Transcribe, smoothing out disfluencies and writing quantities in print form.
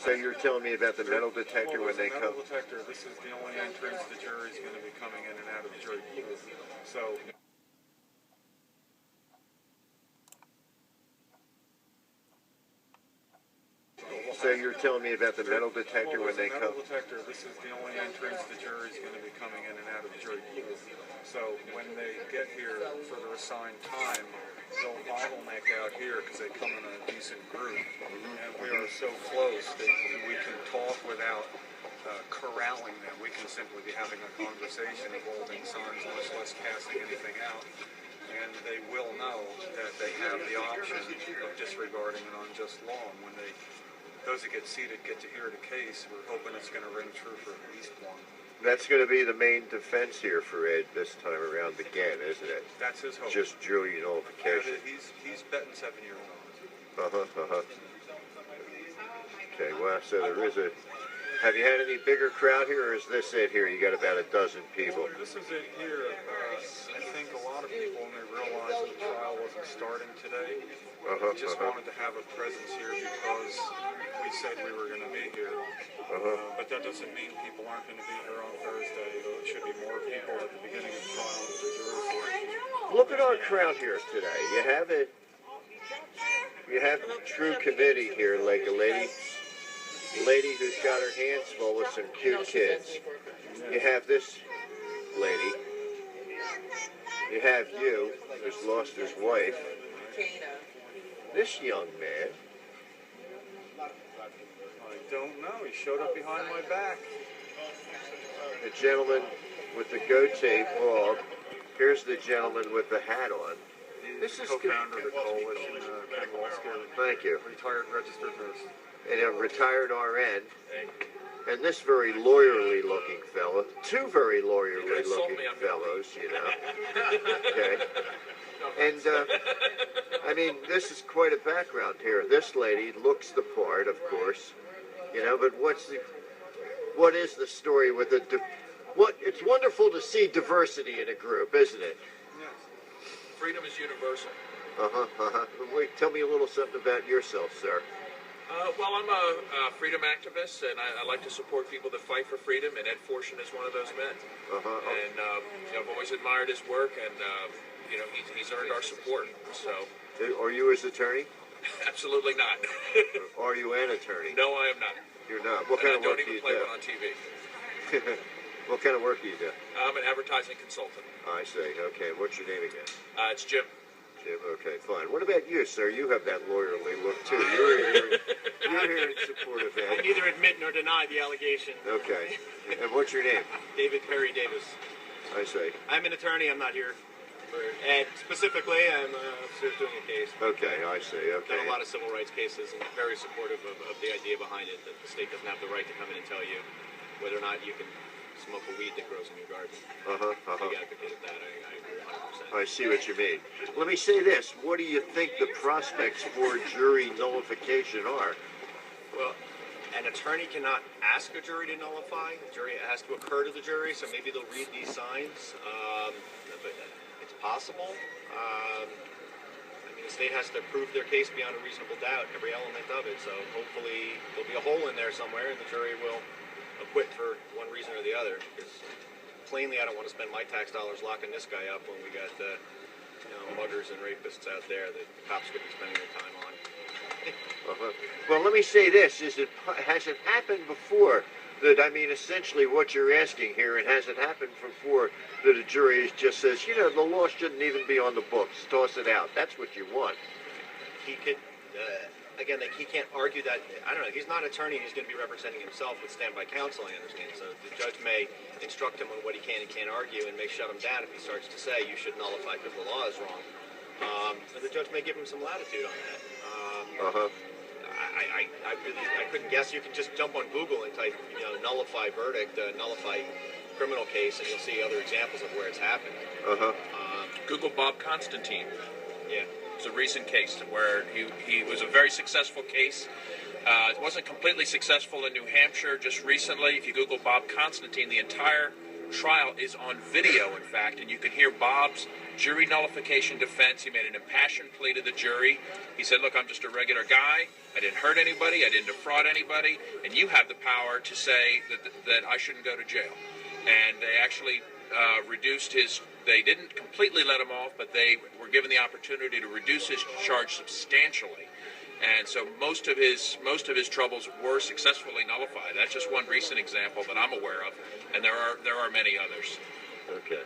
So you're telling me about the metal detector when they come? Metal detector, this is the only entrance the jury's going to be coming in and out of the jury pool. So... So you're telling me about the metal detector when they come? Metal detector, this is the only entrance the jury's going to be coming in and out of the jury pool. So when they get here for their assigned time, they'll bottleneck out here because they come in a decent group. And we are so close that we can talk without corralling them. We can simply be having a conversation of holding signs, much less casting anything out. And they will know that they have the option of disregarding an unjust law. And when those that get seated get to hear the case, we're hoping it's going to ring true for at least one. That's going to be the main defense here for Ed this time around again, isn't it? That's his hope. Just jury nullification. He's betting 7 years on it. Okay, well, so there is a... Have you had any bigger crowd here, or is this it here? You got about a dozen people. Well, this is it here. I think a lot of people, when they realized the trial wasn't starting today, just wanted to have a presence here because we said we were going to be here. But that doesn't mean people aren't going to be here on Thursday. There should be more people at the beginning of the trial than the jury. Look at our crowd here today. You have it. You have a true committee here, like a lady who's got her hands full with some cute kids. You have this lady. You have you, who's lost his wife. This young man. I don't know. He showed up behind my back. The gentleman with the goatee bald. Here's the gentleman with the hat on. This is co-founder of the coalition, Ken Walsker. Thank you. Retired registered nurse. And a retired RN. And this very lawyerly-looking fellow. Two very lawyerly-looking fellows, you know. Okay. And, I mean, this is quite a background here. This lady looks the part, of course. You know, but what is the story with the... It's wonderful to see diversity in a group, isn't it? Yes. Freedom is universal. Wait, tell me a little something about yourself, sir. Well, I'm a freedom activist, and I like to support people that fight for freedom, and Ed Fortune is one of those men. And you know, I've always admired his work, and you know, he's earned our support. So, are you his attorney? Absolutely not. Are you an attorney? No, I am not. You're not. What kind of work do you do? I don't even play one on TV. What kind of work do you do? I'm an advertising consultant. I see. Okay. What's your name again? It's Jim. Jim. Okay, fine. What about you, sir? You have that lawyerly look too. You're here in support of Ed. I neither admit nor deny the allegation. Okay. And what's your name? David Perry Davis. I see. I'm an attorney. I'm not here for Ed specifically. I'm doing a case. Okay, I see. Okay. Done a lot of civil rights cases, and very supportive of the idea behind it, that the state doesn't have the right to come in and tell you whether or not you can smoke a weed that grows in your garden. Big advocate of that. I agree 100%. I see what you mean. Let me say this. What do you think the prospects for jury nullification are? Well, an attorney cannot ask a jury to nullify. The jury has to occur to the jury, so maybe they'll read these signs. But it's possible. I mean, the state has to prove their case beyond a reasonable doubt, every element of it. So hopefully there'll be a hole in there somewhere, and the jury will acquit for one reason or the other. Because plainly, I don't want to spend my tax dollars locking this guy up when we got muggers and rapists out there that the cops could be spending their time on. Well, let me say this: has it happened before? That, I mean, essentially, what you're asking here, it hasn't happened before that a jury just says, you know, the law shouldn't even be on the books. Toss it out. That's what you want. He could. Again, he can't argue that. I don't know. He's not an attorney. He's going to be representing himself with standby counsel, I understand. So the judge may instruct him on what he can and can't argue, and may shut him down if he starts to say you should nullify because the law is wrong. And the judge may give him some latitude on that. I couldn't guess. You can just jump on Google and type, nullify verdict, nullify criminal case, and you'll see other examples of where it's happened. Google Bob Constantine. Yeah. It's a recent case where he was a very successful case. It wasn't completely successful in New Hampshire just recently. If you Google Bob Constantine, the entire trial is on video, in fact, and you can hear Bob's jury nullification defense. He made an impassioned plea to the jury. He said, look, I'm just a regular guy. I didn't hurt anybody. I didn't defraud anybody. And you have the power to say that I shouldn't go to jail. And they actually reduced his, they didn't completely let him off, but they were given the opportunity to reduce his charge substantially. And so most of his troubles were successfully nullified. That's just one recent example that I'm aware of, and there are many others. Okay.